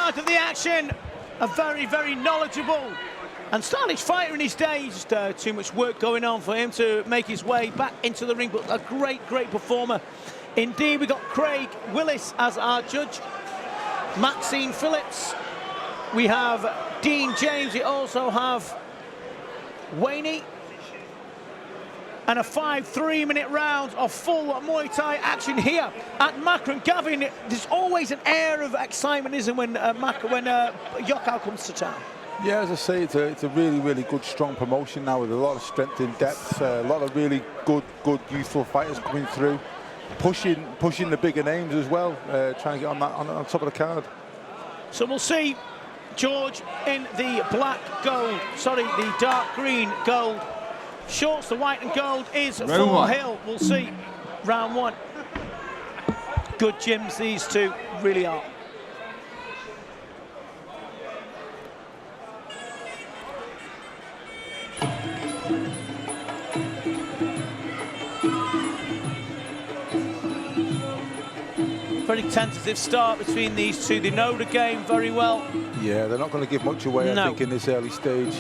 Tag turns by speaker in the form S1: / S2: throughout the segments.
S1: Out of the action, a very, very knowledgeable and stylish fighter in his day. Just too much work going on for him to make his way back into the ring, but a great, great performer. Indeed, we got Craig Willis as our judge, Maxine Phillips. We have Dean James. We also have Wayne. And a 5-3-minute round of full Muay Thai action here at Macron. Gavin, there's always an air of excitement, isn't when YOKKAO comes to town?
S2: Yeah, as I say, it's a really, really good, strong promotion now with a lot of strength in depth, a lot of really good youthful fighters coming through, pushing the bigger names as well, trying to get on top of the card. So
S1: we'll see George in the the dark green gold shorts. The white and gold is for Hill. We'll see round one. Good gyms, these two really are. Very tentative start between these two. They know the game very well.
S2: Yeah, they're not going to give much away, I think, in this early stage.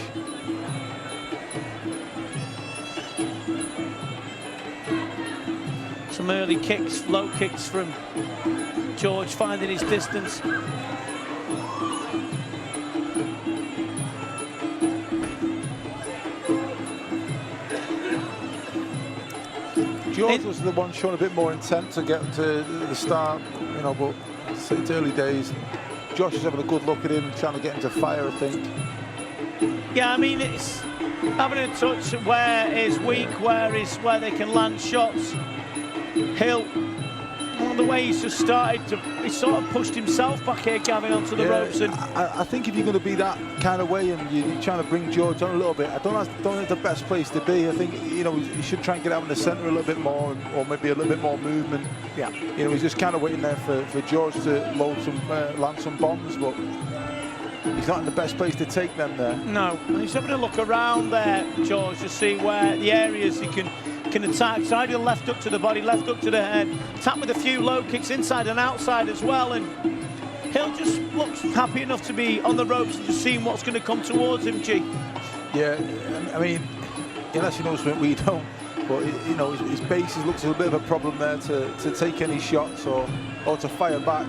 S1: Some early kicks, low kicks from George, finding his distance.
S2: George was the one showing a bit more intent to get to the start, you know, but it's early days. Josh is having a good look at him, trying to get him to fire, I think.
S1: Yeah, I mean, it's having a touch where is weak, where they can land shots. Hill, on the way he's just started to, he sort of pushed himself back here, Gavin, onto the ropes. And
S2: I think if you're going to be that kind of way and you're trying to bring George on a little bit, I don't think it's the best place to be. I think, you know, you should try and get out in the centre a little bit more, or maybe a little bit more movement.
S1: Yeah.
S2: You know, he's just kind of waiting there for George to land some bombs, but he's not in the best place to take them there.
S1: No, and he's having a look around there, George, to see where the areas he can attack. Side of the left hook to the body, left hook to the head, tap with a few low kicks inside and outside as well, and Hill just looks happy enough to be on the ropes and just seeing what's going to come towards him, G.
S2: Yeah, I mean, unless he knows something we don't, but you know, his base looks a bit of a problem there to take any shots or to fire back.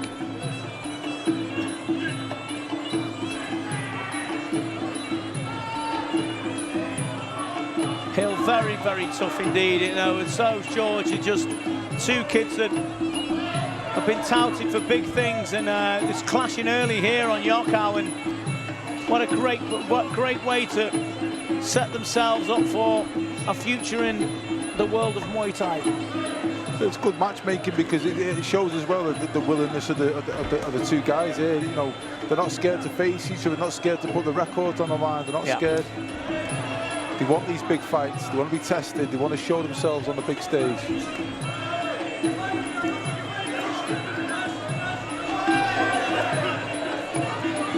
S1: Hill very, very tough indeed, you know, and so's George. Are just two kids that have been touted for big things, and it's clashing early here on YOKKAO, and what a great way to set themselves up for a future in the world of Muay Thai.
S2: It's good matchmaking because it shows as well the willingness of the two guys here. You know, they're not scared to face each other, not scared to put the records on the line. They're not scared. They want these big fights, they want to be tested, they want to show themselves on the big stage.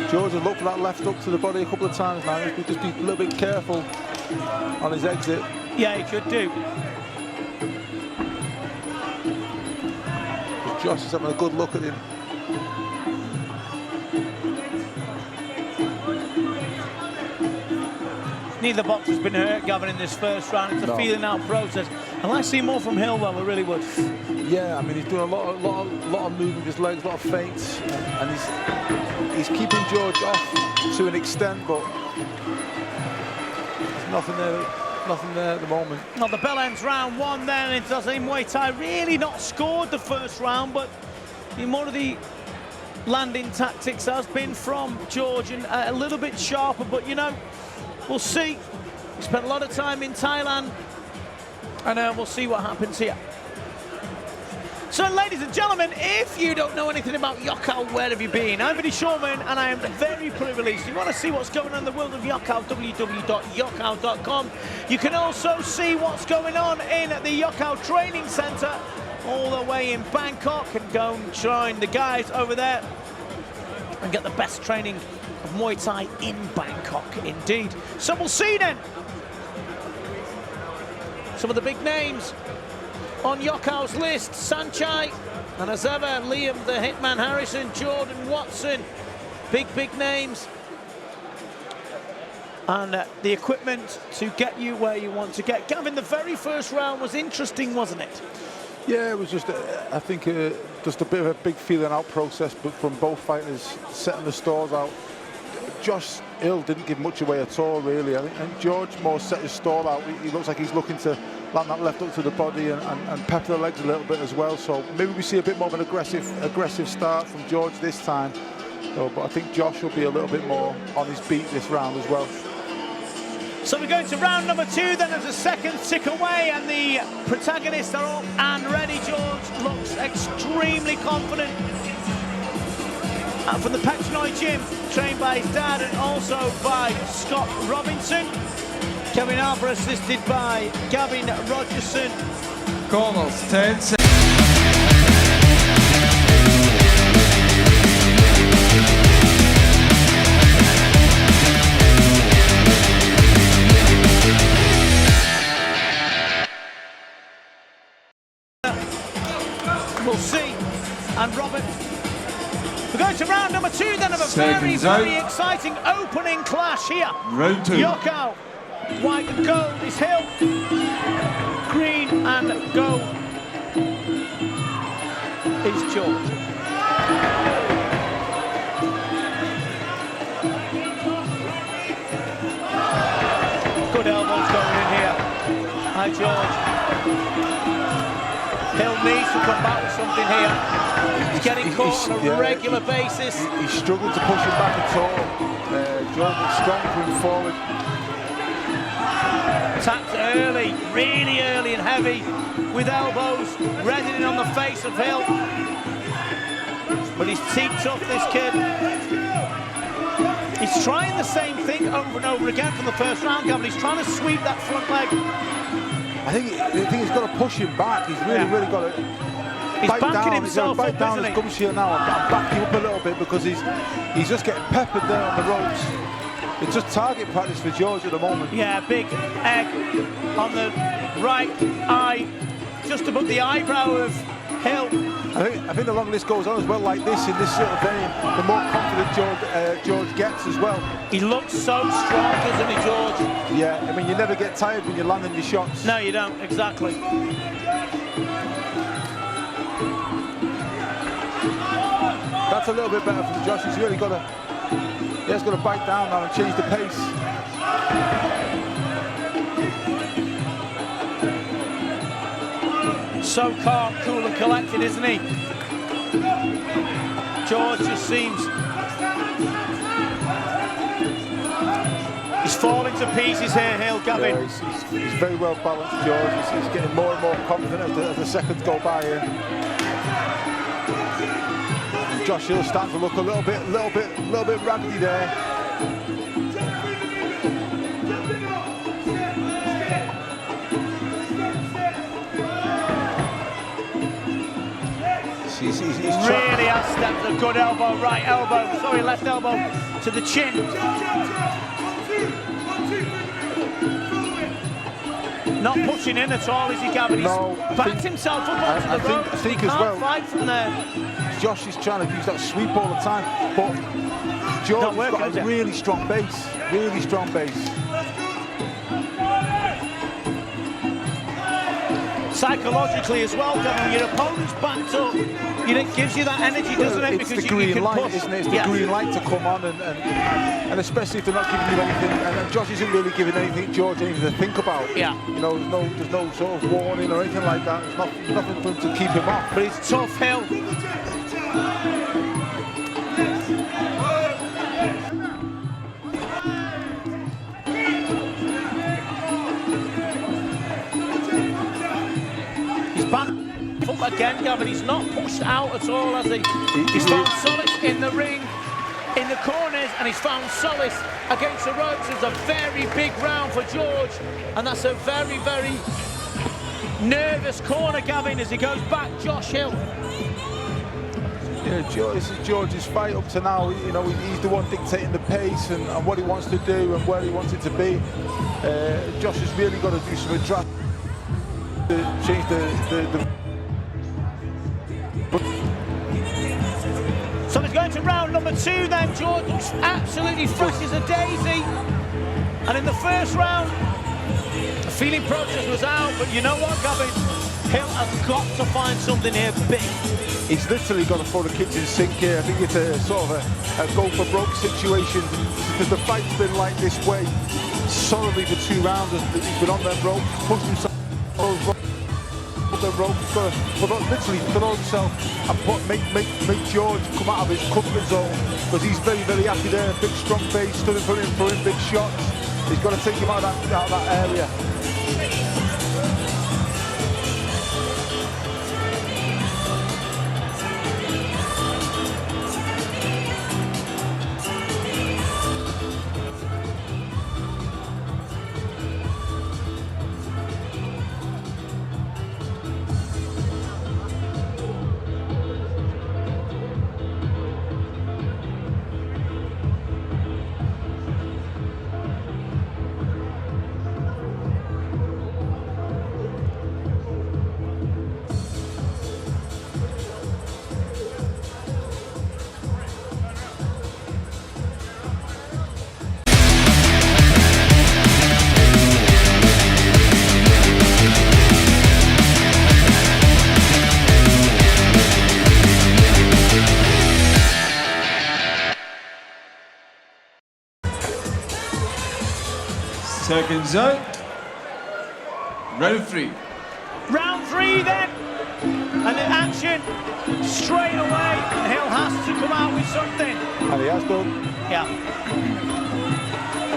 S2: George has looked for that left hook to the body a couple of times now. He just be a little bit careful on his exit.
S1: Yeah, he should do.
S2: Josh is having a good look at him.
S1: Neither boxer's been hurt, Gavin, in this first round. It's a feeling out process. I'd like to see more from Hill, though, I really would.
S2: Yeah, I mean, he's doing a lot of movement with his legs, a lot of feints, and he's keeping George off to an extent, but there's nothing there at the moment.
S1: Well, the bell ends round one then. It does in Muay Thai really not scored the first round, but more of the landing tactics has been from George, and a little bit sharper, but you know, we'll see. He spent a lot of time in Thailand, and we'll see what happens here. So, ladies and gentlemen, if you don't know anything about YOKKAO, where have you been? I'm Vinny Shawman, and I am very privileged. If you want to see what's going on in the world of YOKKAO, www.yokkao.com. You can also see what's going on in the YOKKAO Training Centre, all the way in Bangkok, and go and join the guys over there and get the best training of Muay Thai in Bangkok, indeed. So we'll see then. Some of the big names on YOKKAO's list: Sanchai, and as ever, Liam the Hitman Harrison, Jordan Watson, big names. And the equipment to get you where you want to get. Gavin, the very first round was interesting, wasn't it?
S2: Yeah, it was just, I think, just a bit of a big feeling out process, but from both fighters setting the stalls out. Josh Hill didn't give much away at all, really. I think George more set his stall out. He looks like he's looking to land that left up to the body and pepper the legs a little bit as well. So maybe we see a bit more of an aggressive start from George this time. But I think Josh will be a little bit more on his beat this round as well.
S1: So we go to round number 2, then there's a second tick away, and the protagonists are up and ready. George looks extremely confident. And from the Petronoid gym, trained by his dad and also by Scott Robinson. Kevin Harper assisted by Gavin Rogerson.
S3: Corners, 10 seconds.
S1: We'll see. And Robert, we're going to round number 2 then of a very exciting opening clash here.
S3: Round 2.
S1: YOKKAO, white and gold is Hill, green and gold is George. Good elbows going in here. Hi George. Hill needs to come back with something here. He's getting caught on a regular basis.
S2: He's struggling to push him back at all. George is strong coming forward.
S1: Tapped early, really early and heavy, with elbows resonating on the face of Hill. But he's teeth tough, this kid. He's trying the same thing over and over again from the first round, Gavin. He's trying to sweep that front leg.
S2: I think he's got to push him back. He's really got to bite down.
S1: Himself
S2: bite down his gum shield now and back him up a little bit because he's just getting peppered there on the ropes. It's just target practice for George at the moment.
S1: Yeah, big egg on the right eye, just above the eyebrow of Hill.
S2: I think the longer this goes on as well, like this, in this sort of vein, the more confident George gets as well.
S1: He looks so strong, doesn't he, George?
S2: Yeah, I mean, you never get tired when you're landing your shots.
S1: No, you don't, exactly.
S2: That's a little bit better from Josh. He's really got to, he's got to bite down now and change the pace.
S1: So calm, cool and collected, isn't he? George just seems... He's falling to pieces here, Hill, Gavin.
S2: Yeah, he's very well balanced, George. He's getting more and more confident as the seconds go by here. And Josh Hill starting to look a little bit raggedy there. He's
S1: really has stepped a good elbow, left elbow to the chin. Not pushing in at all, is he, Gavin? He's backed himself up onto the ropes.
S2: I think
S1: he
S2: as
S1: can't
S2: well,
S1: fight from there.
S2: Josh is trying to use that sweep all the time, but George has got a really strong base, really strong base.
S1: Psychologically as well, Gavin, your opponent's backed up, it gives you that energy, doesn't it?
S2: It's
S1: because
S2: the green
S1: you can
S2: light,
S1: push.
S2: isn't it? It's the green light to come on, and especially if they're not giving you anything, and Josh isn't really giving George anything to think about.
S1: Yeah.
S2: You know, there's no sort of warning or anything like that. There's nothing for him to keep him off.
S1: But it's tough, Hill. Again, Gavin, he's not pushed out at all, has he? He's found solace in the ring, in the corners, and he's found solace against the ropes. It's a very big round for George, and that's a very, very nervous corner, Gavin, as he goes back. Josh Hill.
S2: Yeah, this is George's fight up to now. You know, he's the one dictating the pace and what he wants to do and where he wants it to be. Josh has really got to do some adjustment to change the
S1: So he's going to round number 2 then. George looks absolutely fresh as a daisy. And in the first round, the feeling process was out, but you know what, Gavin? Hill has got to find something here big.
S2: He's literally got to throw the kitchen sink here. I think it's a sort of a go for broke situation, because the fight's been like this way solidly for 2 rounds. He's been on that rope, pushed himself on the rope, but literally throw himself and make George come out of his comfort zone, because he's very, very happy there. Big strong face, stood in front of him, throwing big shots. He's got to take him out of that area.
S3: Seconds out. Round 3.
S1: Round 3 then. And the action straight away. Hill has to come out with something.
S2: And he has done.
S1: Yeah.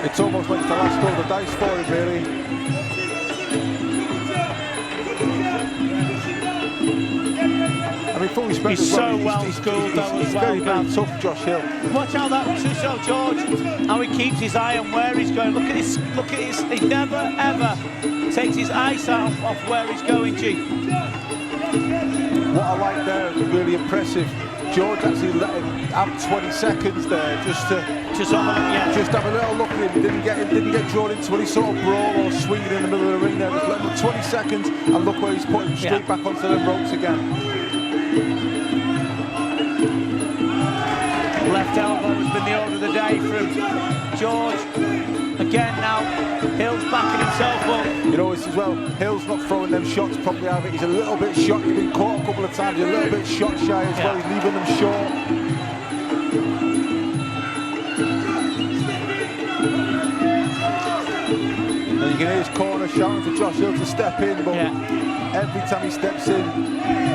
S2: It's almost like the last throw of the dice for him, really. I mean, full respect.
S1: He's so well schooled.
S2: He's very, very tough, Josh Hill.
S1: Watch how that so George, how he keeps his eye on where he's going. Look at his, he never ever takes his eyes off where he's going, G.
S2: What I like there is really impressive. George actually let him have 20 seconds there just to have a little look at him. Didn't get drawn into any sort of brawl or swinging in the middle of the ring there. Just let him 20 seconds and look where he's put him straight back onto the ropes again.
S1: Left elbow has been the order of the day from George. Again now, Hill's backing himself up.
S2: You know, it's as well, Hill's not throwing them shots properly out of it. He's a little bit shot. He's been caught a couple of times. He's a little bit shot shy as well. He's leaving them short. And you can hear his corner shouting for Josh Hill to step in, but every time he steps in,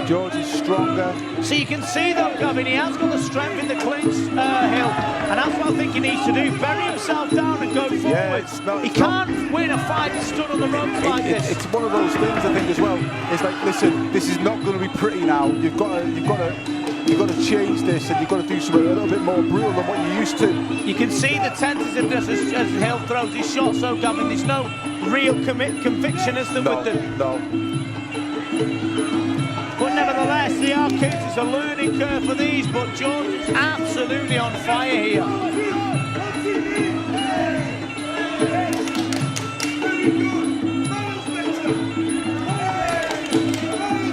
S2: George is stronger.
S1: So you can see though, Gavin, he has got the strength in the clinch, Hill, and that's what I think he needs to do. Bury himself down and go forward. He can't win a fight stood on the ropes like this.
S2: It's one of those things, I think, as well. It's like, listen, this is not going to be pretty now. You've got to change this, and you've got to do something a little bit more brutal than what you're used to.
S1: You can see the tentativeness as Hill throws his shots, so Gavin, there's no real conviction as to with them.
S2: No.
S1: But nevertheless, the Arcades is a learning curve for these, but George is absolutely on fire here.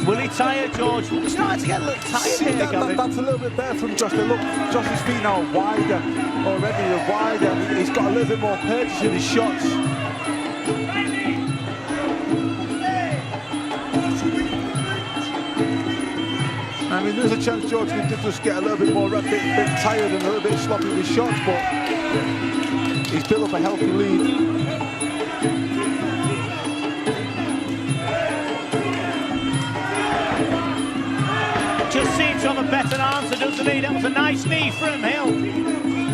S1: Will he tire George? He's starting to get a little tired here, Gavin.
S2: That's a little bit better from Josh. Look, Josh's feet now are wider already. They're wider. He's got a little bit more purchase in his shots. I mean, there's a chance George can just get a little bit more, bit tired and a little bit sloppy with his shots, but he's built up a healthy lead.
S1: Just seems to have a better answer, doesn't he? That was a nice knee from Hill.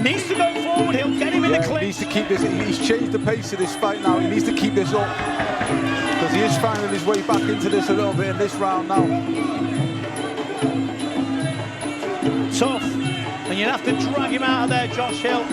S1: Needs to go forward, Hill. Get him in the clinch.
S2: He needs to keep this. He's changed the pace of this fight now. He needs to keep this up, because he is finding his way back into this a little bit in this round now.
S1: Tough, and you'd have to drag him out of there, Josh Hill.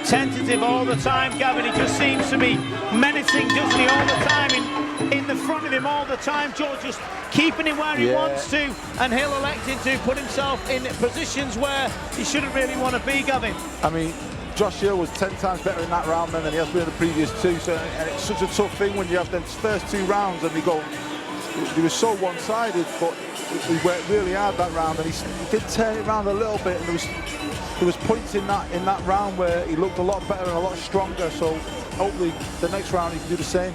S1: Tentative all the time, Gavin. He just seems to be menacing, doesn't he, all the time in the front of him all the time. George just keeping him where he wants to, and Hill electing to put himself in positions where he shouldn't really want to be, Gavin.
S2: I mean, Josh Hill was 10 times better in that round than he has been in the previous 2. So, and it's such a tough thing when you have the first 2 rounds and they were so one-sided, but he worked really hard that round, and he did turn it around a little bit, and there was points in that round where he looked a lot better and a lot stronger. So hopefully the next round he can do the same.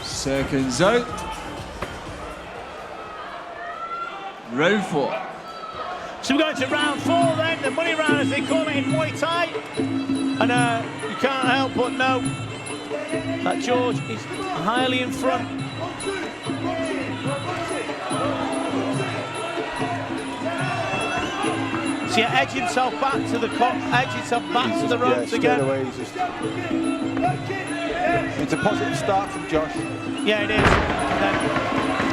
S3: Seconds out. Round 4.
S1: So we're going to round 4 then, the money round as they call it in Muay Thai. And you can't help but know that George is highly in front. So yeah, edge himself back to the ropes again.
S2: Away, it's a positive start from Josh.
S1: Yeah, it is.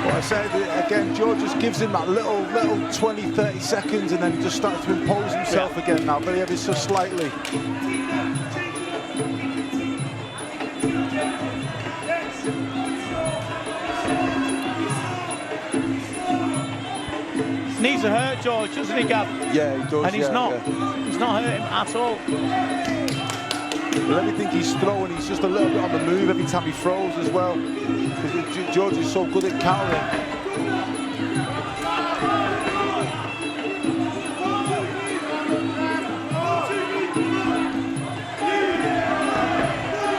S2: What I said again, George just gives him that little 20-30 seconds, and then he just starts to impose himself again now, but ever so slightly.
S1: Needs to hurt George, doesn't he, Gav?
S2: Yeah, he does.
S1: And he's not hurting him at all.
S2: But everything he's throwing, he's just a little bit on the move every time he throws as well. Because George is so good at countering.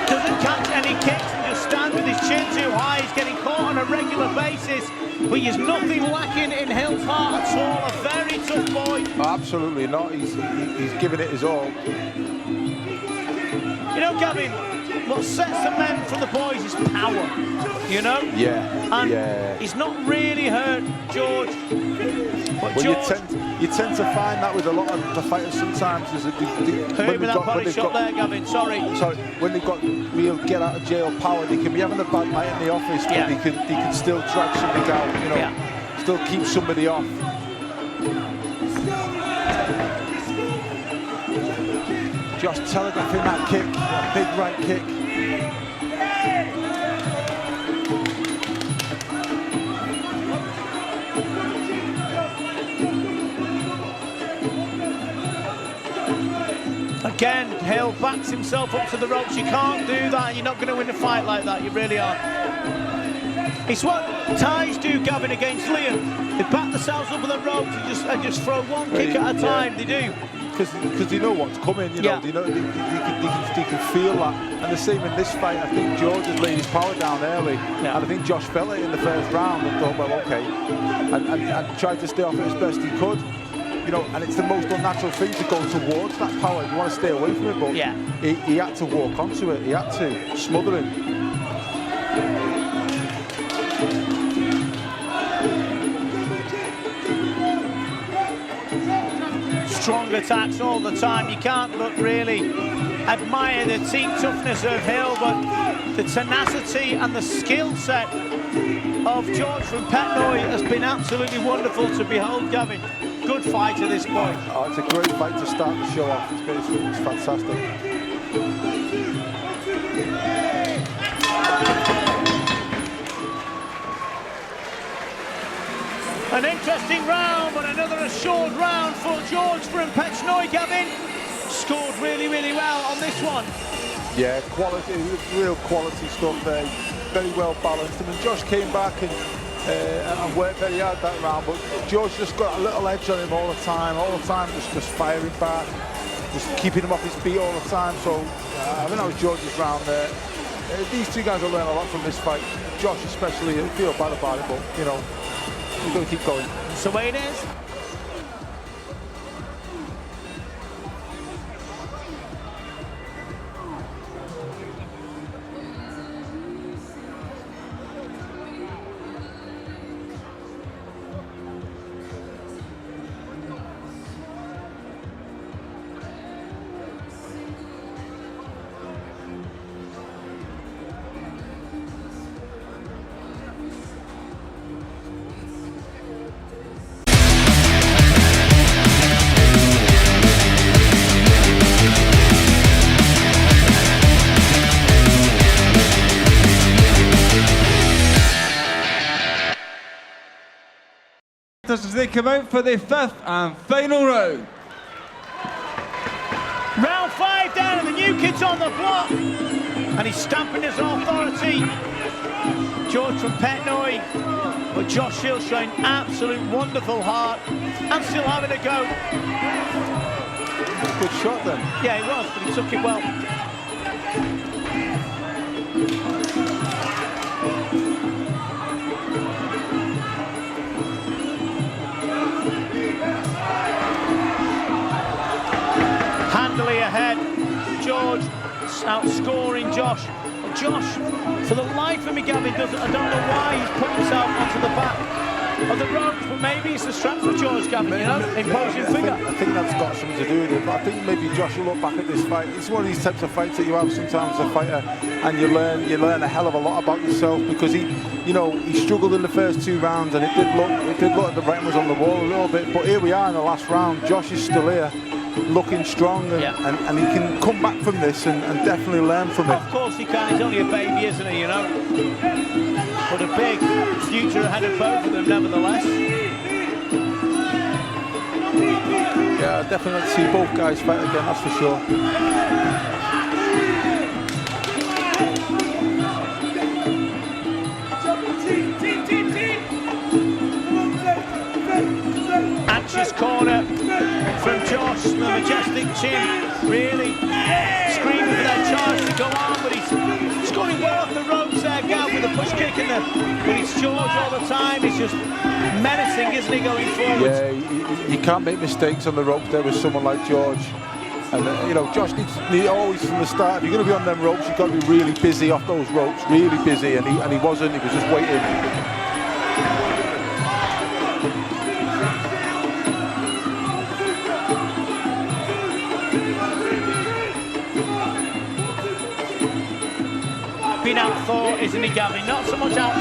S1: Doesn't catch any kicks and just stands with his chin too high. He's getting caught on a regular basis. But there's nothing lacking in Hill's heart at all. A very tough boy.
S2: Oh, absolutely not. He's giving it his all.
S1: You know, Gavin, what sets the men from the boys is power, you know?
S2: Yeah,
S1: and he's not really hurt George. But
S2: well,
S1: George,
S2: you tend to find that with a lot of the fighters sometimes.
S1: hurt with that body shot there, Gavin, sorry.
S2: When they've got real get out of jail power, they can be having a bad night in the office, but they can still drag something out, you know, still keep somebody off. Josh telegraphing that kick, that big right kick.
S1: Again, Hill backs himself up to the ropes. You can't do that. You're not going to win a fight like that. You really are. It's what Thais do, Gavin, against Liam. They back themselves up on the ropes and just throw one kick at a time. They do.
S2: Because they know what's coming, you know. They can feel that. And the same in this fight. I think George has laid his power down early, and I think Josh felt it in the first round and thought, well, okay, and tried to stay off it as best he could. You know, and it's the most unnatural thing to go towards that power. You want to stay away from it, but he had to walk onto it. He had to smother him.
S1: Strong attacks all the time. You can't look really admire the team toughness of Hill, but the tenacity and the skill set of George from Petnoy has been absolutely wonderful to behold, Gavin. Good fight at this point.
S2: Oh, it's a great fight to start the show off. It's fantastic.
S1: An interesting round, but another assured round for George from Petnoy, Gavin. Scored really, really well on this one.
S2: Yeah, quality, real quality stuff there. Very well balanced. I mean, Josh came back and worked very hard that round, but George just got a little edge on him all the time, just firing back, just keeping him off his feet all the time. So I think that was George's round there. These two guys will learn a lot from this fight. Josh especially, I feel bad about it, but you know, we've got to keep going.
S1: That's the way it is.
S3: As they come out for the 5th and final round.
S1: Round 5 down, and the new kid's on the block. And he's stamping his authority. George from Petnoy. But Josh Hill showing absolute wonderful heart. And still having a go.
S2: Good shot then.
S1: Yeah, he was, but he took it well. Handily ahead, George outscoring Josh. But Josh, for the life of me, Gavin, I don't know why he's put himself onto the back of the ropes, but maybe it's the strength of George, Gavin, you know, imposing figure.
S2: I think that's got something to do with it, but I think maybe Josh will look back at this fight. It's one of these types of fights that you have sometimes as a fighter, and you learn a hell of a lot about yourself, because he struggled in the first 2 rounds, and it did look like the writing was on the wall a little bit, but here we are in the last round. Josh is still here, looking strong, and he can come back from this and definitely learn from it.
S1: Of course he can, he's only a baby, isn't he, you know? But a big future ahead of both of them, nevertheless.
S2: Yeah, I'd definitely like to see both guys fight again, that's for sure.
S1: Anxious corner from Josh, the majestic chin, really screaming for that charge to go on, but he's scoring well off the ropes there, Gav, with a push kick in there. But it's George all the time, he's just menacing, isn't he, going forward?
S2: Yeah, you can't make mistakes on the ropes there with someone like George. And you know, Josh needs always from the start, if you're going to be on them ropes, you've got to be really busy off those ropes, really busy, and he wasn't, he was just waiting.
S1: Been out thought, isn't he, Gavin? Not so much out.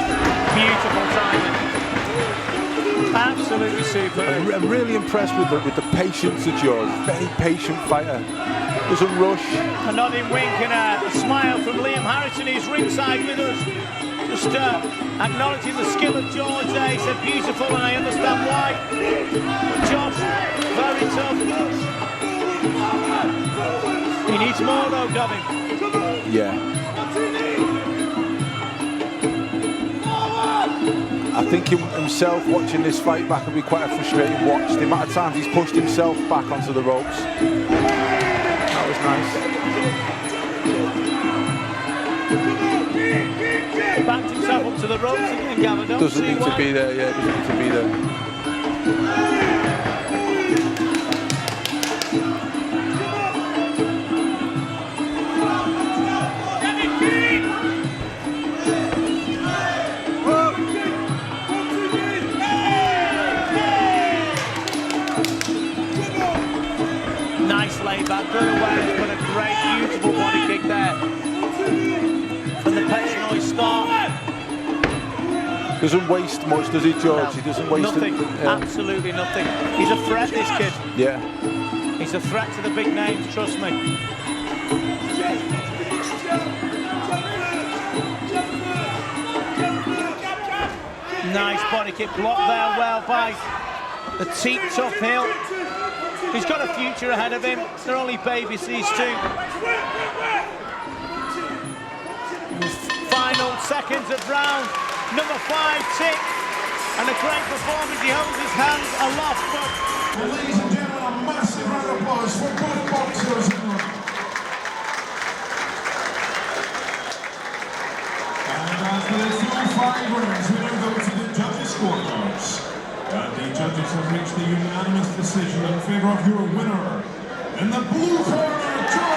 S1: Beautiful timing. Absolutely super.
S2: I'm really impressed with the patience of George. Very patient fighter. Doesn't rush.
S1: A nodding wink and a smile from Liam Harrison, who's ringside with us. Just acknowledging the skill of George there. He said beautiful, and I understand why. But Josh, very tough. He needs more though, Gavin.
S2: Yeah. I think himself watching this fight back will be quite a frustrating watch. The amount of times he's pushed himself back onto the ropes. That was nice.
S1: Backed himself up to the ropes again, Gavin.
S2: Doesn't need to be there, yeah, doesn't need to be there.
S1: Layback, good awareness, but a great, beautiful body kick there from the Petnoy start.
S2: Doesn't waste much, does he, George?
S1: No,
S2: He doesn't waste
S1: nothing.
S2: it. Yeah.
S1: Absolutely nothing. He's a threat, this kid.
S2: Yeah.
S1: He's a threat to the big names, trust me. Nice body kick blocked there well by the teeped up Hill. He's got a future ahead of him. They're only babies, these two. Final seconds of round number 5 tick. And a great performance. He holds his hands aloft. But
S4: ladies and gentlemen, a massive round of applause for both boxers. And after the full 5 rounds, we now go to the judges' scorecards. And the judges have reached a unanimous decision in favour of your winner. In the blue corner, George.